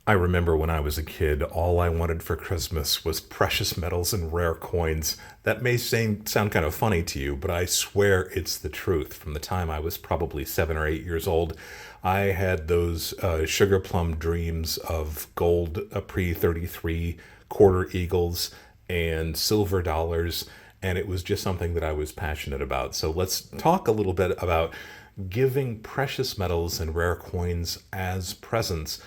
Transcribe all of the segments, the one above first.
I remember when I was a kid, all I wanted for Christmas was precious metals and rare coins. That may sound kind of funny to you, but I swear it's the truth. From the time I was probably 7 or 8 years old, I had those sugar plum dreams of gold pre 33 quarter eagles and silver dollars, and it was just something that I was passionate about. So let's talk a little bit about giving precious metals and rare coins as presents,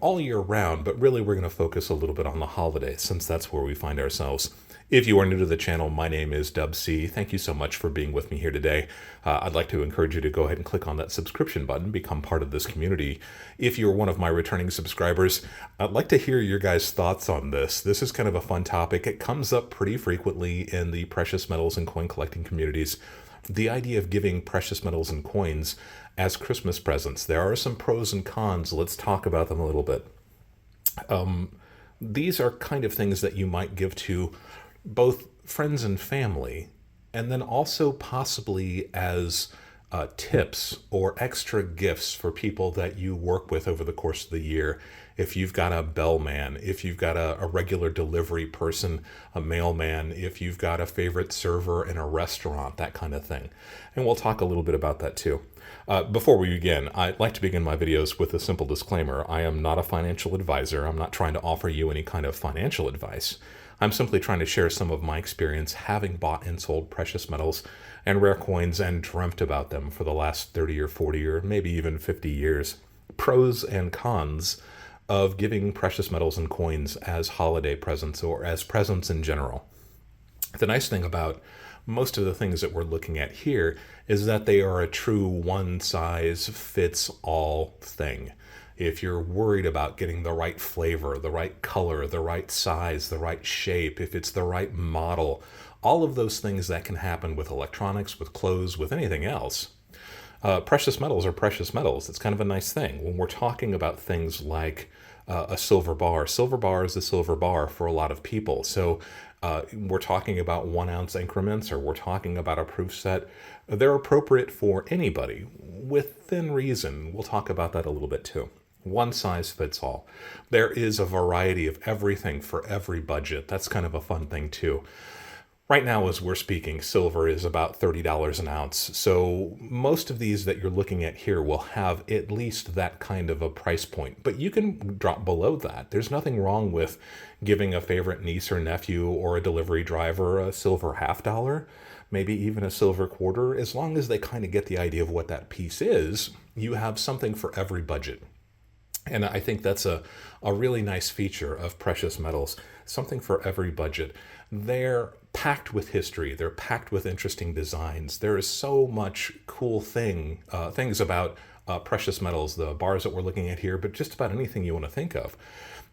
all year round, but really we're going to focus a little bit on the holidays since that's where we find ourselves. If you are new to the channel, my name is Dub C. Thank you so much for being with me here today. I'd like to encourage you to go ahead and click on that subscription button, become part of this community. If you're one of my returning subscribers, I'd like to hear your guys' thoughts on this. This is kind of a fun topic. It comes up pretty frequently in the precious metals and coin collecting communities. The idea of giving precious metals and coins as Christmas presents. There are some pros and cons. Let's talk about them a little bit. These are kind of things that you might give to both friends and family, and then also possibly as tips or extra gifts for people that you work with over the course of the year. If you've got a bellman, if you've got a regular delivery person, a mailman, if you've got a favorite server in a restaurant, that kind of thing. And we'll talk a little bit about that too. Before we begin, I'd like to begin my videos with a simple disclaimer. I am not a financial advisor. I'm not trying to offer you any kind of financial advice. I'm simply trying to share some of my experience having bought and sold precious metals and rare coins and dreamt about them for the last 30 or 40 or maybe even 50 years. Pros and cons of giving precious metals and coins as holiday presents or as presents in general. The nice thing about most of the things that we're looking at here is that they are a true one-size-fits-all thing. If you're worried about getting the right flavor, the right color, the right size, the right shape, if it's the right model, all of those things that can happen with electronics, with clothes, with anything else. Precious metals are precious metals. It's kind of a nice thing. When we're talking about things like a silver bar is a silver bar for a lot of people. So we're talking about 1 ounce increments, or we're talking about a proof set. They're appropriate for anybody within reason. We'll talk about that a little bit too. One size fits all. There is a variety of everything for every budget. That's kind of a fun thing too. Right now, as we're speaking, silver is about $30 an ounce. So most of these that you're looking at here will have at least that kind of a price point. But you can drop below that. There's nothing wrong with giving a favorite niece or nephew or a delivery driver a silver $50, maybe even a silver quarter. As long as they kind of get the idea of what that piece is, you have something for every budget. And I think that's a really nice feature of precious metals, something for every budget. They're packed with history. They're packed with interesting designs. There is so much cool things about precious metals, the bars that we're looking at here, but just about anything you want to think of.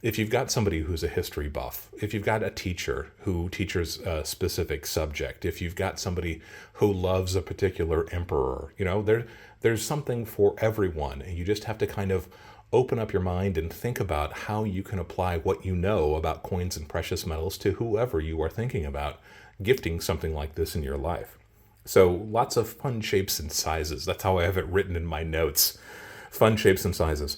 If you've got somebody who's a history buff, if you've got a teacher who teaches a specific subject, if you've got somebody who loves a particular emperor, there's something for everyone. And you just have to kind of open up your mind and think about how you can apply what you know about coins and precious metals to whoever you are thinking about gifting something like this in your life. So lots of fun shapes and sizes. That's how I have it written in my notes. Fun shapes and sizes.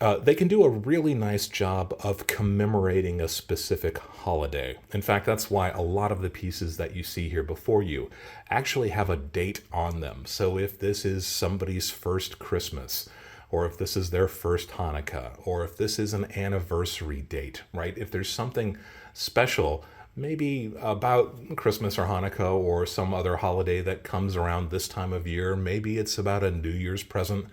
They can do a really nice job of commemorating a specific holiday. In fact, that's why a lot of the pieces that you see here before you actually have a date on them. So if this is somebody's first Christmas, or if this is their first Hanukkah, or if this is an anniversary date, right? If there's something special, maybe about Christmas or Hanukkah or some other holiday that comes around this time of year, maybe it's about a New Year's present,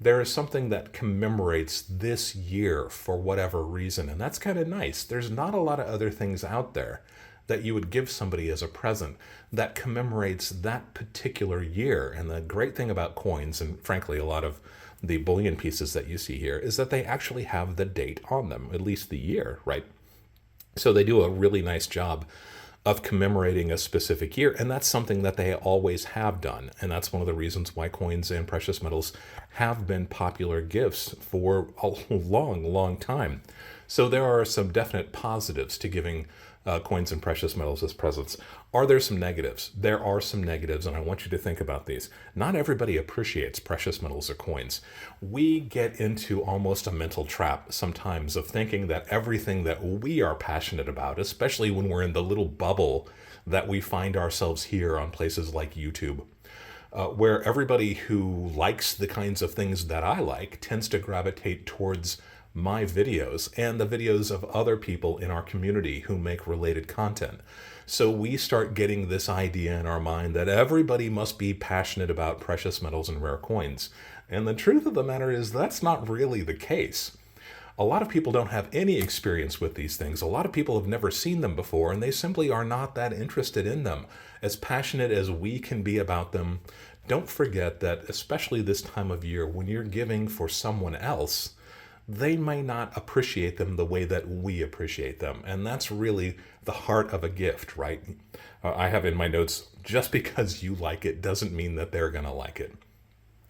there is something that commemorates this year for whatever reason, and that's kind of nice. There's not a lot of other things out there that you would give somebody as a present that commemorates that particular year. And the great thing about coins, and frankly a lot of the bullion pieces that you see here, is that they actually have the date on them, at least the year, right? So they do a really nice job of commemorating a specific year, and that's something that they always have done. And that's one of the reasons why coins and precious metals have been popular gifts for a long, long time. So there are some definite positives to giving coins and precious metals as presents. Are there some negatives? There are some negatives, and I want you to think about these. Not everybody appreciates precious metals or coins. We get into almost a mental trap sometimes of thinking that everything that we are passionate about, especially when we're in the little bubble that we find ourselves here on places like YouTube, where everybody who likes the kinds of things that I like tends to gravitate towards my videos and the videos of other people in our community who make related content. So we start getting this idea in our mind that everybody must be passionate about precious metals and rare coins. And the truth of the matter is that's not really the case. A lot of people don't have any experience with these things. A lot of people have never seen them before, and they simply are not that interested in them. As passionate as we can be about them, don't forget that, especially this time of year, when you're giving for someone else, they may not appreciate them the way that we appreciate them. And that's really the heart of a gift, right? I have in my notes, just because you like it doesn't mean that they're going to like it.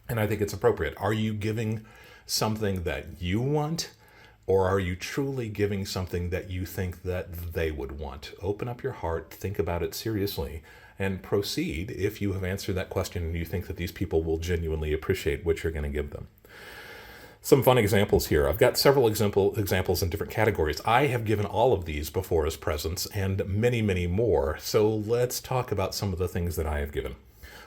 And I think it's appropriate. Are you giving something that you want? Or are you truly giving something that you think that they would want? Open up your heart, think about it seriously, and proceed if you have answered that question and you think that these people will genuinely appreciate what you're going to give them. Some fun examples here. I've got several examples in different categories. I have given all of these before as presents and many, many more. So let's talk about some of the things that I have given.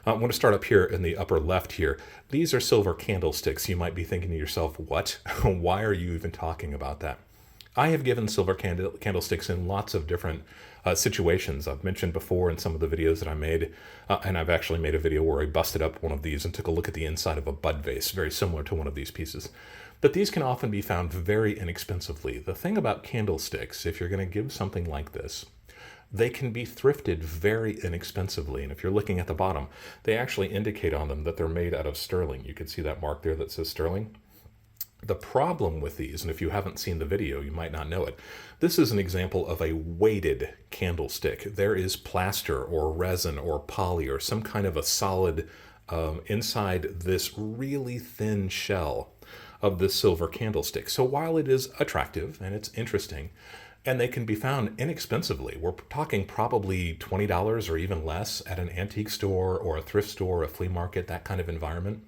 I'm going to start up here in the upper left here. These are silver candlesticks. You might be thinking to yourself, what? Why are you even talking about that? I have given silver candlesticks in lots of different situations. I've mentioned before in some of the videos that I made, and I've actually made a video where I busted up one of these and took a look at the inside of a bud vase, very similar to one of these pieces. But these can often be found very inexpensively. The thing about candlesticks, if you're going to give something like this, they can be thrifted very inexpensively. And if you're looking at the bottom, they actually indicate on them that they're made out of sterling. You can see that mark there that says sterling. The problem with these, and if you haven't seen the video, you might not know it, this is an example of a weighted candlestick. There is plaster or resin or poly or some kind of a solid inside this really thin shell of this silver candlestick. So while it is attractive and it's interesting, and they can be found inexpensively. We're talking probably $20 or even less at an antique store or a thrift store, a flea market, that kind of environment.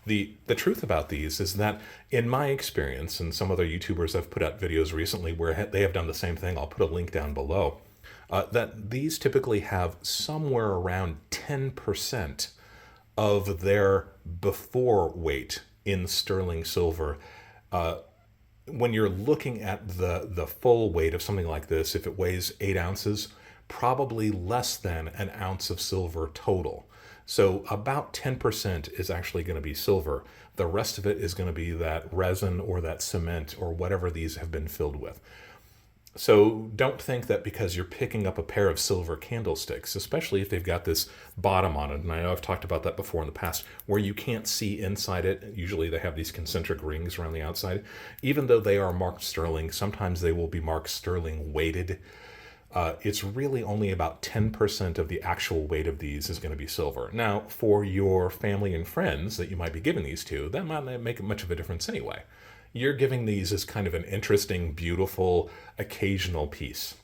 The truth about these is that in my experience, and some other YouTubers have put out videos recently where they have done the same thing, I'll put a link down below, that these typically have somewhere around 10% of their before weight in sterling silver. When you're looking at the full weight of something like this, if it weighs 8 ounces, probably less than an ounce of silver total. So about 10% is actually going to be silver. The rest of it is going to be that resin or that cement or whatever these have been filled with. So don't think that because you're picking up a pair of silver candlesticks, especially if they've got this bottom on it, and I know I've talked about that before in the past, where you can't see inside it. Usually they have these concentric rings around the outside. Even though they are marked sterling, sometimes they will be marked sterling weighted. It's really only about 10% of the actual weight of these is going to be silver. Now, for your family and friends that you might be giving these to, that might not make much of a difference anyway. You're giving these as kind of an interesting, beautiful, occasional piece.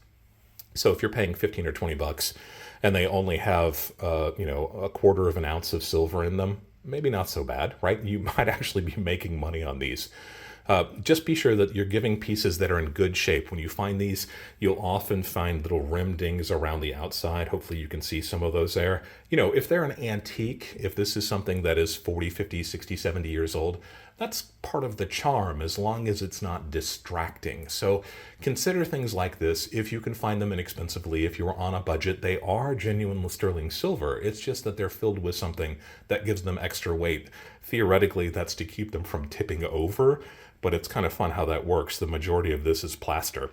So if you're paying 15 or 20 bucks and they only have, a quarter of an ounce of silver in them, maybe not so bad, right? You might actually be making money on these. Just be sure that you're giving pieces that are in good shape. When you find these, you'll often find little rim dings around the outside. Hopefully you can see some of those there. If they're an antique, if this is something that is 40, 50, 60, 70 years old, that's part of the charm as long as it's not distracting. So consider things like this if you can find them inexpensively. If you're on a budget, they are genuine sterling silver. It's just that they're filled with something that gives them extra weight. Theoretically, that's to keep them from tipping over, but it's kind of fun how that works. The majority of this is plaster.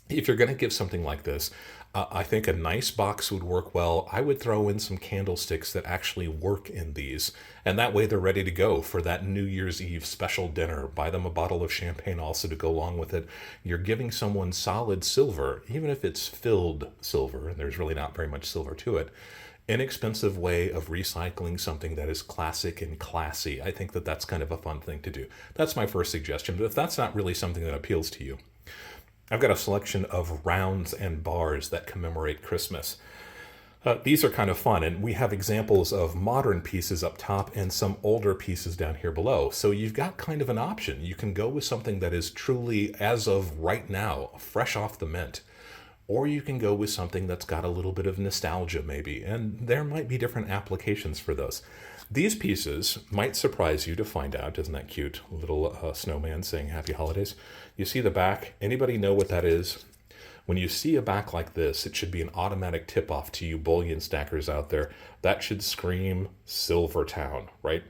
If you're going to give something like this, I think a nice box would work well. I would throw in some candlesticks that actually work in these, and that way they're ready to go for that New Year's Eve special dinner. Buy them a bottle of champagne also to go along with it. You're giving someone solid silver, even if it's filled silver, and there's really not very much silver to it. Inexpensive way of recycling something that is classic and classy. I think that that's kind of a fun thing to do. That's my first suggestion, but if that's not really something that appeals to you, I've got a selection of rounds and bars that commemorate Christmas. These are kind of fun, and we have examples of modern pieces up top and some older pieces down here below. So you've got kind of an option. You can go with something that is truly, as of right now, fresh off the mint. Or you can go with something that's got a little bit of nostalgia, maybe, and there might be different applications for those. These pieces might surprise you to find out. Isn't that cute? Little snowman saying Happy Holidays. You see the back? Anybody know what that is? When you see a back like this, it should be an automatic tip-off to you bullion stackers out there. That should scream Silvertown, right?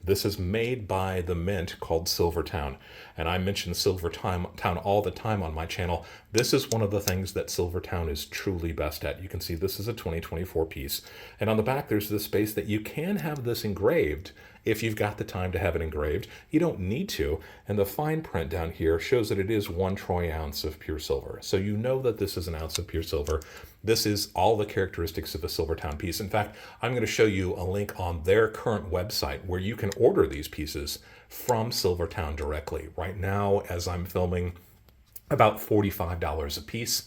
This is made by the mint called Silvertown, and I mention Silvertown all the time on my channel. This is one of the things that Silvertown is truly best at. You can see this is a 2024 piece, and on the back there's this space that you can have this engraved if you've got the time to have it engraved. You don't need to, and the fine print down here shows that it is 1 troy ounce of pure silver. So you know that this is an ounce of pure silver. This is all the characteristics of a Silvertown piece. In fact, I'm going to show you a link on their current website where you can order these pieces from Silvertown directly. Right now, as I'm filming, about $45 a piece.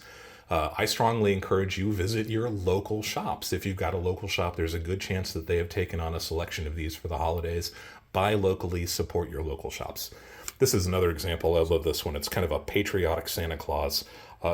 I strongly encourage you visit your local shops. If you've got a local shop, there's a good chance that they have taken on a selection of these for the holidays. Buy locally, support your local shops. This is another example. I love this one. It's kind of a patriotic Santa Claus.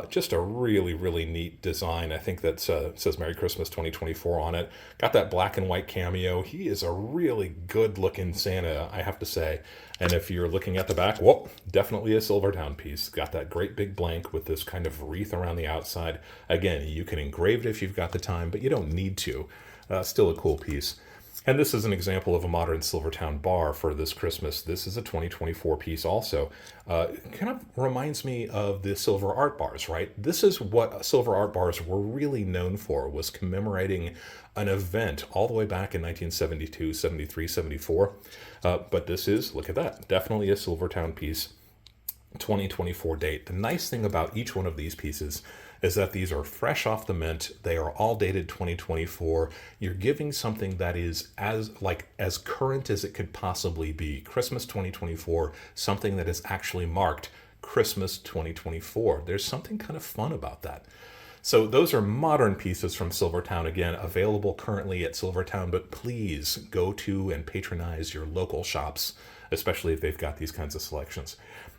Just a really, really neat design. I think that says Merry Christmas 2024 on it. Got that black and white cameo. He is a really good looking Santa, I have to say. And if you're looking at the back, well, definitely a Silvertown piece. Got that great big blank with this kind of wreath around the outside. Again, you can engrave it if you've got the time, but you don't need to. Still a cool piece. And this is an example of a modern Silvertown bar for this Christmas. This is a 2024 piece also. Kind of reminds me of the silver art bars, right? This is what silver art bars were really known for, was commemorating an event all the way back in 1972, 73, 74. But this is, look at that, definitely a Silvertown piece. 2024 date. The nice thing about each one of these pieces is that these are fresh off the mint. They are all dated 2024. You're giving something that is as current as it could possibly be. Christmas 2024, something that is actually marked Christmas 2024. There's something kind of fun about that. So those are modern pieces from Silvertown, again, available currently at Silvertown, but please go to and patronize your local shops, especially if they've got these kinds of selections.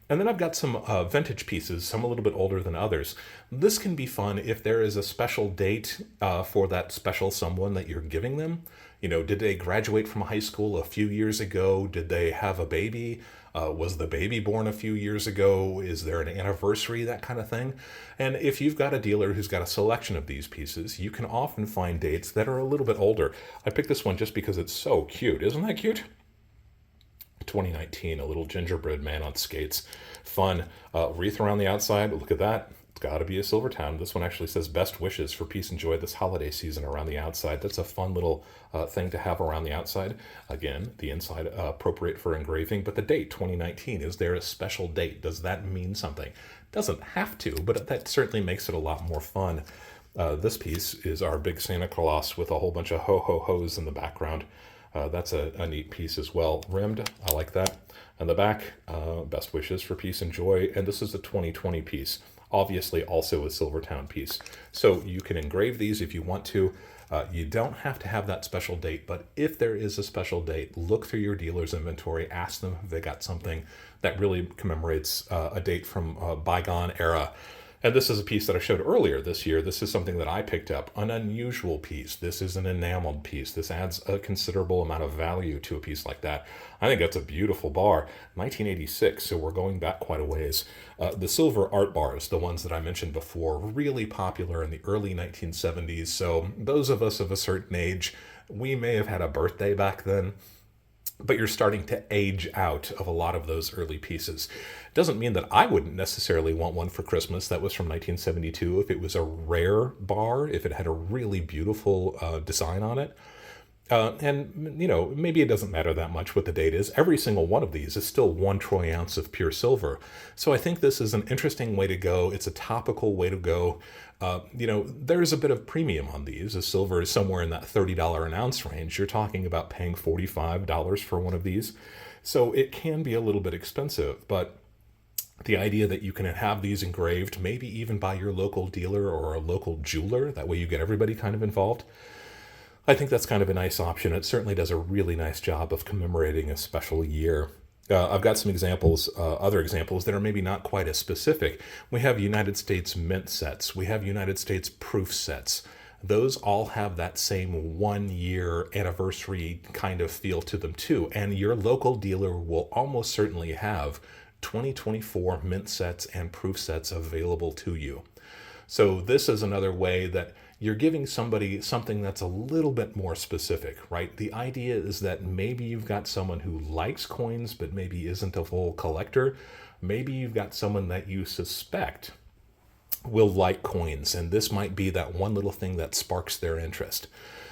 And then I've got some vintage pieces, some a little bit older than others. This can be fun if there is a special date for that special someone that you're giving them. You know, did they graduate from high school a few years ago? Did they have a baby? Was the baby born a few years ago? Is there an anniversary? That kind of thing. And if you've got a dealer who's got a selection of these pieces, you can often find dates that are a little bit older. I picked this one just because it's so cute. Isn't that cute? 2019, a little gingerbread man on skates. Fun. Wreath around the outside. Look at that. It's got to be a Silvertown. This one actually says best wishes for peace and joy this holiday season around the outside. That's a fun little thing to have around the outside. Again, the inside appropriate for engraving, but the date, 2019. Is there a special date? Does that mean something? Doesn't have to, but that certainly makes it a lot more fun. This piece is our big Santa Claus with a whole bunch of ho-ho-hos in the background. That's a neat piece as well. Rimmed, I like that. And the back, best wishes for peace and joy. And this is a 2020 piece. Obviously also a Silvertown piece. So you can engrave these if you want to. You don't have to have that special date, but if there is a special date, look through your dealer's inventory, ask them if they got something that really commemorates a date from a bygone era. And this is a piece that I showed earlier this year. This is something that I picked up, an unusual piece. This is an enameled piece. This adds a considerable amount of value to a piece like that. I think that's a beautiful bar. 1986, so we're going back quite a ways. The silver art bars, the ones that I mentioned before, really popular in the early 1970s. So those of us of a certain age, we may have had a birthday back then, but you're starting to age out of a lot of those early pieces. Doesn't mean that I wouldn't necessarily want one for Christmas that was from 1972 if it was a rare bar, if it had a really beautiful design on it. And, you know, maybe it doesn't matter that much what the date is. Every single one of these is still 1 troy ounce of pure silver. So I think this is an interesting way to go. It's a topical way to go. You know, there's a bit of premium on these. The silver is somewhere in that $30 an ounce range. You're talking about paying $45 for one of these. So it can be a little bit expensive, but The idea that you can have these engraved, maybe even by your local dealer or a local jeweler, that way you get everybody kind of involved. I think that's kind of a nice option. It certainly does a really nice job of commemorating a special year. I've got some examples, other examples that are maybe not quite as specific. We have United States mint sets. We have United States proof sets. Those all have that same 1 year anniversary kind of feel to them too. And your local dealer will almost certainly have 2024 mint sets and proof sets available to you. So this is another way that you're giving somebody something that's a little bit more specific, right? The idea is that maybe you've got someone who likes coins, but maybe isn't a full collector. Maybe you've got someone that you suspect will like coins, and this might be that one little thing that sparks their interest.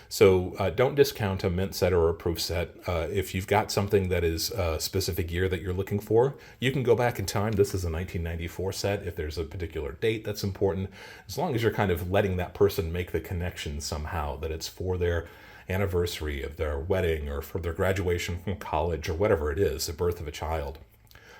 So don't discount a mint set or a proof set. If you've got something that is a specific year that you're looking for, you can go back in time. This is a 1994 set. If there's a particular date that's important, as long as you're kind of letting that person make the connection somehow that it's for their anniversary of their wedding or for their graduation from college or whatever it is, the birth of a child.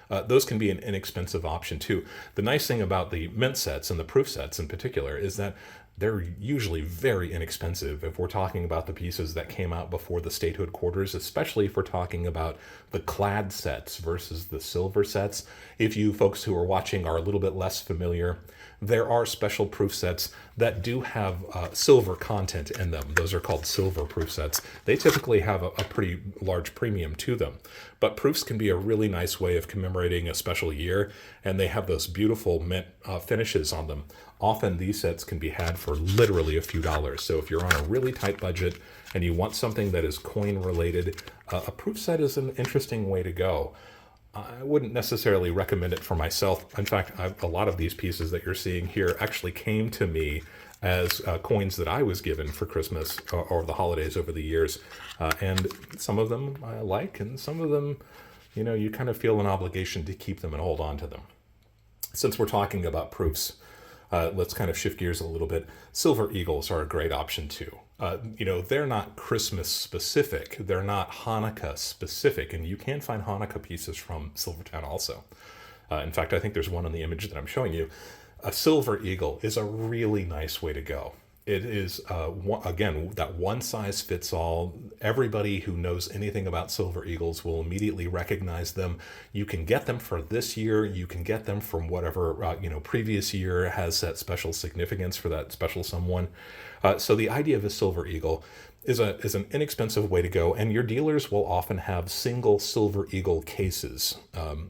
Those can be an inexpensive option too. The nice thing about the mint sets and the proof sets in particular is that they're usually very inexpensive if we're talking about the pieces that came out before the statehood quarters, especially if we're talking about the clad sets versus the silver sets. If you folks who are watching are a little bit less familiar, there are special proof sets that do have silver content in them. Those are called silver proof sets. They typically have a pretty large premium to them. But proofs can be a really nice way of commemorating a special year, and they have those beautiful mint finishes on them. Often these sets can be had for literally a few dollars. So if you're on a really tight budget and you want something that is coin related, a proof set is an interesting way to go. I wouldn't necessarily recommend it for myself. In fact, a lot of these pieces that you're seeing here actually came to me as coins that I was given for Christmas or the holidays over the years. And some of them I like, and some of them, you kind of feel an obligation to keep them and hold on to them. Since we're talking about proofs, let's kind of shift gears a little bit. Silver eagles are a great option too. They're not Christmas specific. They're not Hanukkah specific. And you can find Hanukkah pieces from Silvertown also. In fact, I think there's one on the image that I'm showing you. A silver eagle is a really nice way to go. It is, again, that one size fits all. Everybody who knows anything about silver eagles will immediately recognize them. You can get them for this year. You can get them from whatever, previous year has that special significance for that special someone. So the idea of a silver eagle is an inexpensive way to go, and your dealers will often have single silver eagle cases.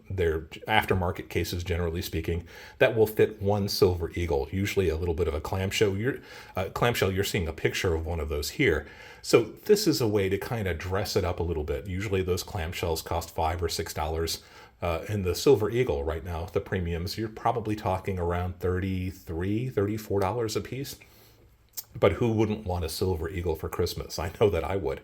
They're aftermarket cases, generally speaking, that will fit one silver eagle, usually a little bit of a clamshell. You're seeing a picture of one of those here. So this is a way to kind of dress it up a little bit. Usually those clamshells cost $5 or $6. And the silver eagle right now, the premiums, you're probably talking around $33, $34 a piece. But who wouldn't want a silver eagle for Christmas? I know that I would.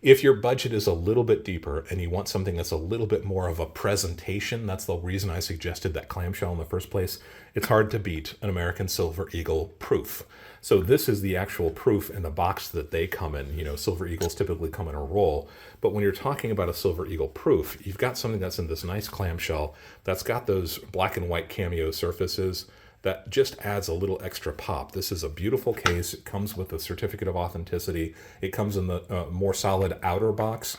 If your budget is a little bit deeper and you want something that's a little bit more of a presentation, that's the reason I suggested that clamshell in the first place. It's hard to beat an American Silver Eagle proof. So this is the actual proof in the box that they come in. Silver eagles typically come in a roll. But when you're talking about a Silver Eagle proof, you've got something that's in this nice clamshell that's got those black and white cameo surfaces. That just adds a little extra pop. This is a beautiful case. It comes with a certificate of authenticity. It comes in the more solid outer box.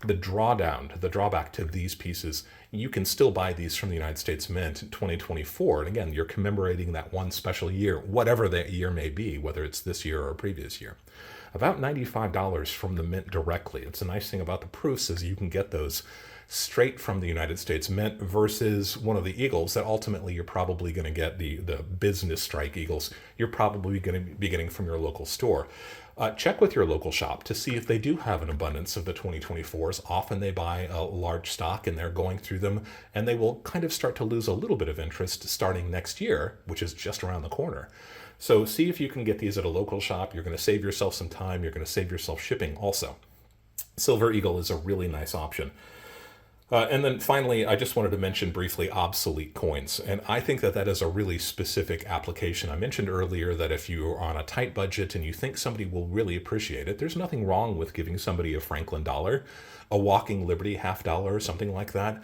The drawback to these pieces, you can still buy these from the United States Mint in 2024. And again, you're commemorating that one special year, whatever that year may be, whether it's this year or a previous year. About $95 from the Mint directly. It's a nice thing about the proofs is you can get those straight from the United States Mint versus one of the eagles that ultimately you're probably going to get, the business strike eagles, you're probably going to be getting from your local store. Check with your local shop to see if they do have an abundance of the 2024s. Often they buy a large stock and they're going through them, and they will kind of start to lose a little bit of interest starting next year, which is just around the corner. So see if you can get these at a local shop. You're going to save yourself some time. You're going to save yourself shipping also. Silver Eagle is a really nice option. And then finally, I just wanted to mention briefly obsolete coins. And I think that is a really specific application. I mentioned earlier that if you're on a tight budget and you think somebody will really appreciate it, there's nothing wrong with giving somebody a Franklin dollar, a Walking Liberty $50, something like that.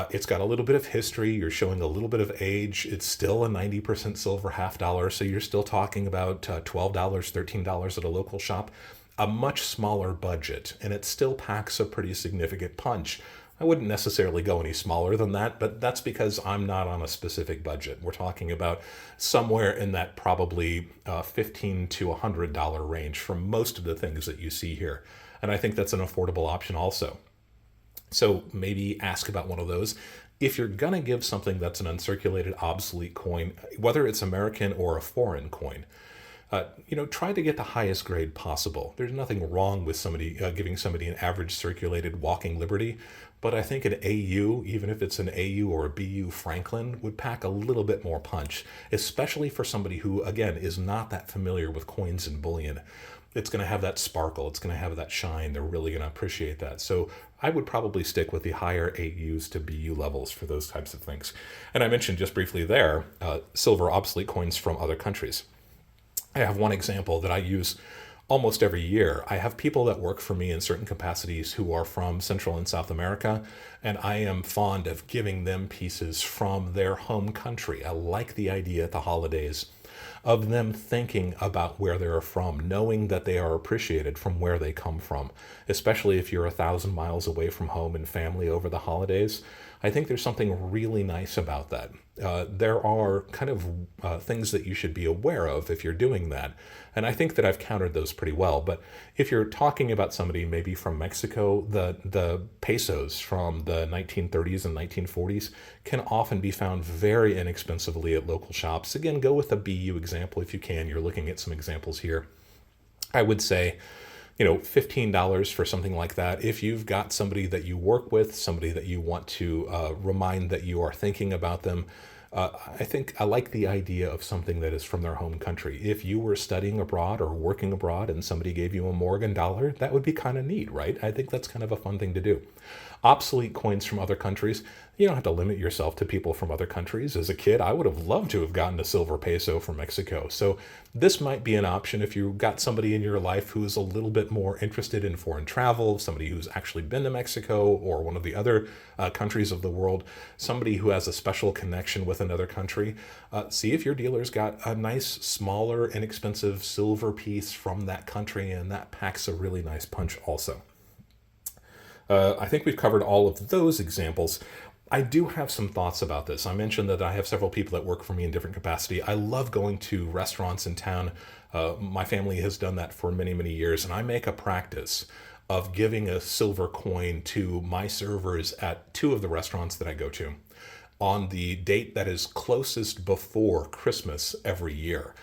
It's got a little bit of history. You're showing a little bit of age. It's still a 90% silver half dollar. So you're still talking about $12, $13 at a local shop, a much smaller budget, and it still packs a pretty significant punch. I wouldn't necessarily go any smaller than that, but that's because I'm not on a specific budget. We're talking about somewhere in that probably $15 to $100 range for most of the things that you see here. And I think that's an affordable option also. So maybe ask about one of those. If you're going to give something that's an uncirculated, obsolete coin, whether it's American or a foreign coin, try to get the highest grade possible. There's nothing wrong with somebody giving somebody an average circulated walking liberty, but I think an AU, even if it's an AU or a BU Franklin, would pack a little bit more punch, especially for somebody who, again, is not that familiar with coins and bullion. It's going to have that sparkle. It's going to have that shine. They're really going to appreciate that. So I would probably stick with the higher AUs to BU levels for those types of things. And I mentioned just briefly there, silver obsolete coins from other countries. I have one example that I use almost every year. I have people that work for me in certain capacities who are from Central and South America, and I am fond of giving them pieces from their home country. I like the idea at the holidays of them thinking about where they're from, knowing that they are appreciated from where they come from, especially if you're 1,000 miles away from home and family over the holidays. I think there's something really nice about that. There are kind of things that you should be aware of if you're doing that. And I think that I've countered those pretty well. But if you're talking about somebody maybe from Mexico, the pesos from the 1930s and 1940s can often be found very inexpensively at local shops. Again, go with a BU example if you can. You're looking at some examples here. I would say, $15 for something like that. If you've got somebody that you work with, somebody that you want to remind that you are thinking about them, I think I like the idea of something that is from their home country. If you were studying abroad or working abroad and somebody gave you a Morgan dollar, that would be kind of neat, right? I think that's kind of a fun thing to do. Obsolete coins from other countries, you don't have to limit yourself to people from other countries. As a kid, I would have loved to have gotten a silver peso from Mexico. So this might be an option if you've got somebody in your life who is a little bit more interested in foreign travel, somebody who's actually been to Mexico or one of the other countries of the world, somebody who has a special connection with another country. See if your dealer's got a nice, smaller, inexpensive silver piece from that country, and that packs a really nice punch also. I think we've covered all of those examples. I do have some thoughts about this. I mentioned that I have several people that work for me in different capacity. I love going to restaurants in town. My family has done that for many, many years, and I make a practice of giving a silver coin to my servers at 2 of the restaurants that I go to on the date that is closest before Christmas every year.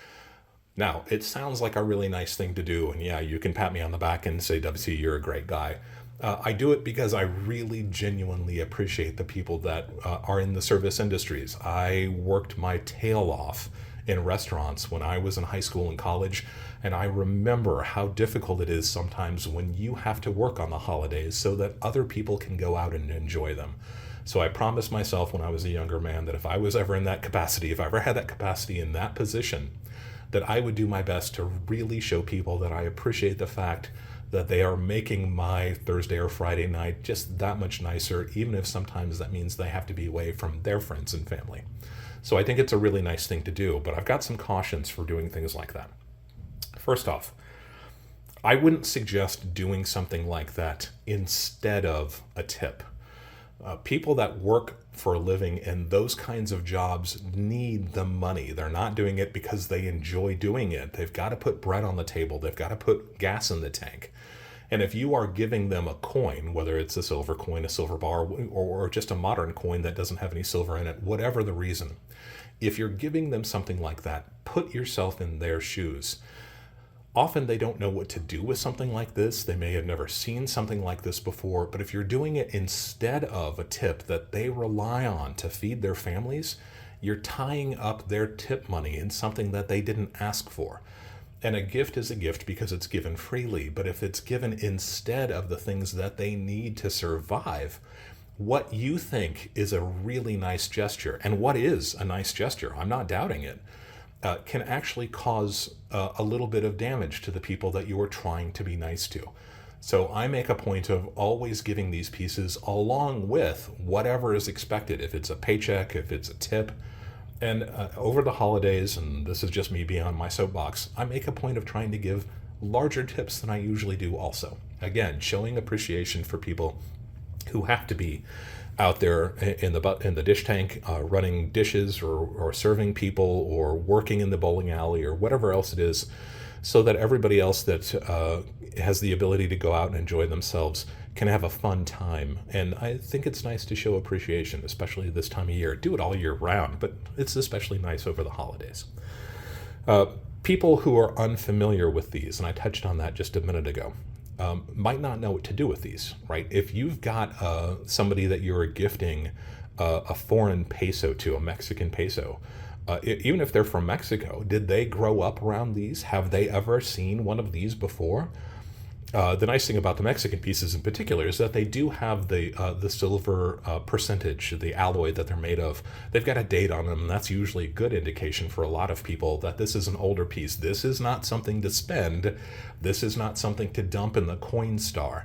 Now, it sounds like a really nice thing to do, and yeah, you can pat me on the back and say, WC, you're a great guy. I do it because I really genuinely appreciate the people that are in the service industries. I worked my tail off in restaurants when I was in high school and college, and I remember how difficult it is sometimes when you have to work on the holidays so that other people can go out and enjoy them. So I promised myself when I was a younger man that if I was ever in that capacity, if I ever had that capacity in that position, that I would do my best to really show people that I appreciate the fact that they are making my Thursday or Friday night just that much nicer, even if sometimes that means they have to be away from their friends and family. So I think it's a really nice thing to do, but I've got some cautions for doing things like that. First off, I wouldn't suggest doing something like that instead of a tip. People that work for a living in those kinds of jobs need the money. They're not doing it because they enjoy doing it. They've got to put bread on the table. They've got to put gas in the tank. And if you are giving them a coin, whether it's a silver coin, a silver bar, or just a modern coin that doesn't have any silver in it, whatever the reason, if you're giving them something like that, put yourself in their shoes. Often they don't know what to do with something like this. They may have never seen something like this before, but if you're doing it instead of a tip that they rely on to feed their families, you're tying up their tip money in something that they didn't ask for. And a gift is a gift because it's given freely, but if it's given instead of the things that they need to survive, what you think is a really nice gesture, and what is a nice gesture, I'm not doubting it, can actually cause a little bit of damage to the people that you are trying to be nice to. So I make a point of always giving these pieces along with whatever is expected, if it's a paycheck, if it's a tip. And over the holidays, and this is just me being on my soapbox, I make a point of trying to give larger tips than I usually do also. Again, showing appreciation for people who have to be out there in the dish tank, running dishes or serving people or working in the bowling alley or whatever else it is, so that everybody else that has the ability to go out and enjoy themselves can have a fun time. And I think it's nice to show appreciation, especially this time of year. Do it all year round, but it's especially nice over the holidays. People who are unfamiliar with these, and I touched on that just a minute ago, might not know what to do with these, right? If you've got somebody that you're gifting a foreign peso to, a Mexican peso, even if they're from Mexico, did they grow up around these? Have they ever seen one of these before? The nice thing about the Mexican pieces in particular is that they do have the silver percentage, the alloy that they're made of. They've got a date on them, and that's usually a good indication for a lot of people that this is an older piece. This is not something to spend. This is not something to dump in the Coinstar.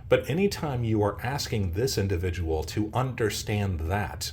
But anytime you are asking this individual to understand that,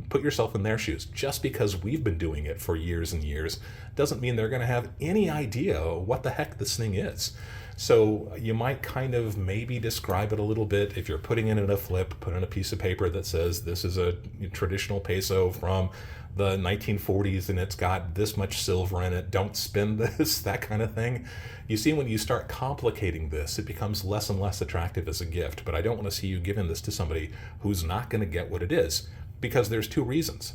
put yourself in their shoes. Just because we've been doing it for years and years doesn't mean they're going to have any idea what the heck this thing is. So you might kind of maybe describe it a little bit. If you're putting it in a flip, put in a piece of paper that says this is a traditional peso from the 1940s and it's got this much silver in it. Don't spend this, that kind of thing. You see, when you start complicating this, it becomes less and less attractive as a gift. But I don't want to see you giving this to somebody who's not going to get what it is, because there's two reasons.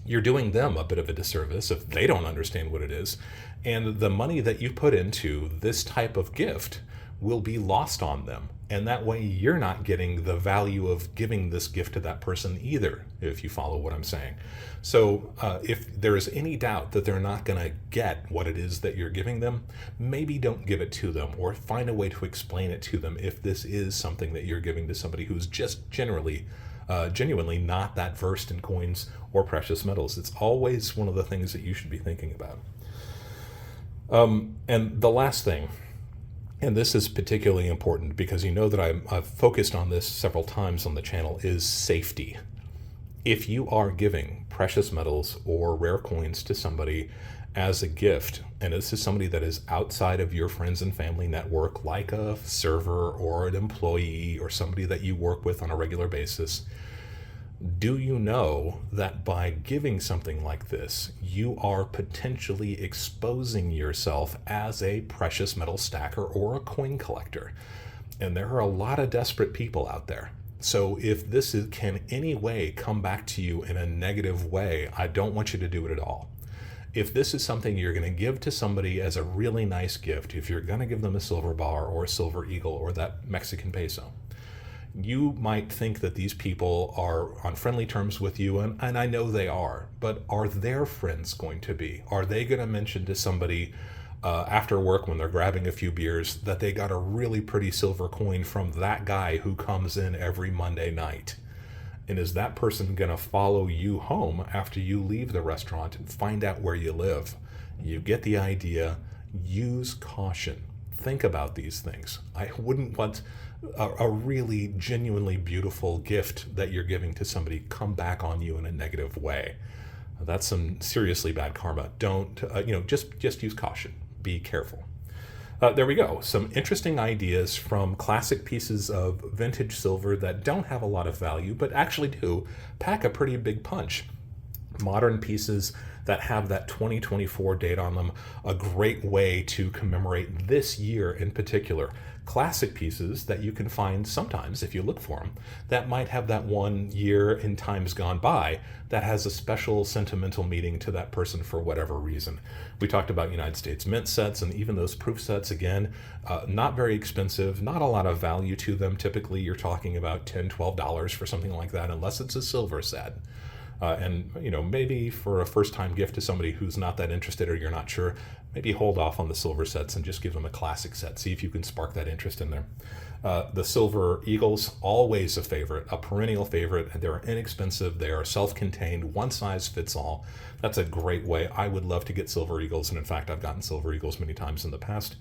You're doing them a bit of a disservice if they don't understand what it is, and the money that you put into this type of gift will be lost on them, and that way you're not getting the value of giving this gift to that person either, if you follow what I'm saying. So if there is any doubt that they're not going to get what it is that you're giving them, maybe don't give it to them, or find a way to explain it to them if this is something that you're giving to somebody who's just genuinely not that versed in coins or precious metals. It's always one of the things that you should be thinking about. And the last thing, and this is particularly important because you know that I've focused on this several times on the channel, is safety. If you are giving precious metals or rare coins to somebody as a gift, and this is somebody that is outside of your friends and family network, like a server or an employee or somebody that you work with on a regular basis, do you know that by giving something like this, you are potentially exposing yourself as a precious metal stacker or a coin collector? And there are a lot of desperate people out there. So if this can in any way come back to you in a negative way, I don't want you to do it at all. If this is something you're going to give to somebody as a really nice gift, if you're going to give them a silver bar or a silver eagle or that Mexican peso, you might think that these people are on friendly terms with you, and I know they are, but are their friends going to be? Are they going to mention to somebody after work when they're grabbing a few beers that they got a really pretty silver coin from that guy who comes in every Monday night? And is that person going to follow you home after you leave the restaurant and find out where you live? You get the idea. Use caution. Think about these things. I wouldn't want a really genuinely beautiful gift that you're giving to somebody come back on you in a negative way. That's some seriously bad karma. Don't, just use caution. Be careful. There we go. Some interesting ideas from classic pieces of vintage silver that don't have a lot of value, but actually do pack a pretty big punch. Modern pieces that have that 2024 date on them, a great way to commemorate this year in particular. Classic pieces that you can find sometimes, if you look for them, that might have that 1 year in times gone by that has a special sentimental meaning to that person for whatever reason. We talked about United States Mint sets, and even those proof sets, again, not very expensive, not a lot of value to them. Typically, you're talking about $10, $12 for something like that, unless it's a silver set. And maybe for a first-time gift to somebody who's not that interested or you're not sure, maybe hold off on the silver sets and just give them a classic set. See if you can spark that interest in there. The silver eagles, always a favorite, a perennial favorite. They're inexpensive. They are self-contained, one size fits all. That's a great way. I would love to get silver eagles, and in fact, I've gotten silver eagles many times in the past.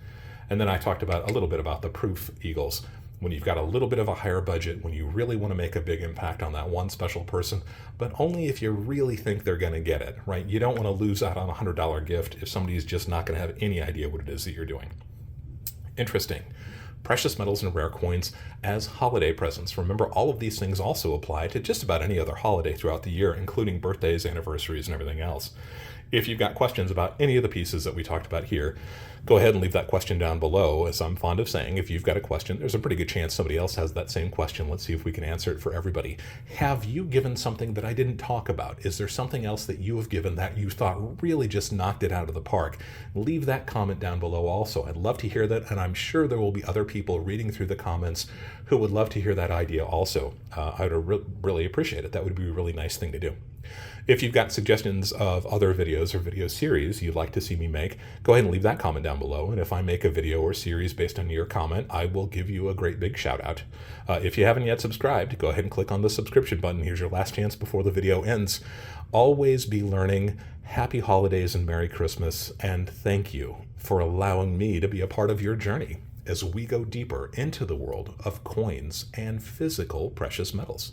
And then I talked about a little bit about the proof eagles. When you've got a little bit of a higher budget, when you really want to make a big impact on that one special person, but only if you really think they're going to get it, right? You don't want to lose out on a $100 gift if somebody's just not going to have any idea what it is that you're doing. Interesting. Precious metals and rare coins as holiday presents. Remember, all of these things also apply to just about any other holiday throughout the year, including birthdays, anniversaries, and everything else. If you've got questions about any of the pieces that we talked about here, go ahead and leave that question down below. As I'm fond of saying, if you've got a question, there's a pretty good chance somebody else has that same question. Let's see if we can answer it for everybody. Have you given something that I didn't talk about? Is there something else that you have given that you thought really just knocked it out of the park? Leave that comment down below also. I'd love to hear that, and I'm sure there will be other people reading through the comments who would love to hear that idea also. I would really appreciate it. That would be a really nice thing to do. If you've got suggestions of other videos or video series you'd like to see me make, go ahead and leave that comment down below. And if I make a video or series based on your comment, I will give you a great big shout out. If you haven't yet subscribed, go ahead and click on the subscription button. Here's your last chance before the video ends. Always be learning. Happy holidays and Merry Christmas. And thank you for allowing me to be a part of your journey as we go deeper into the world of coins and physical precious metals.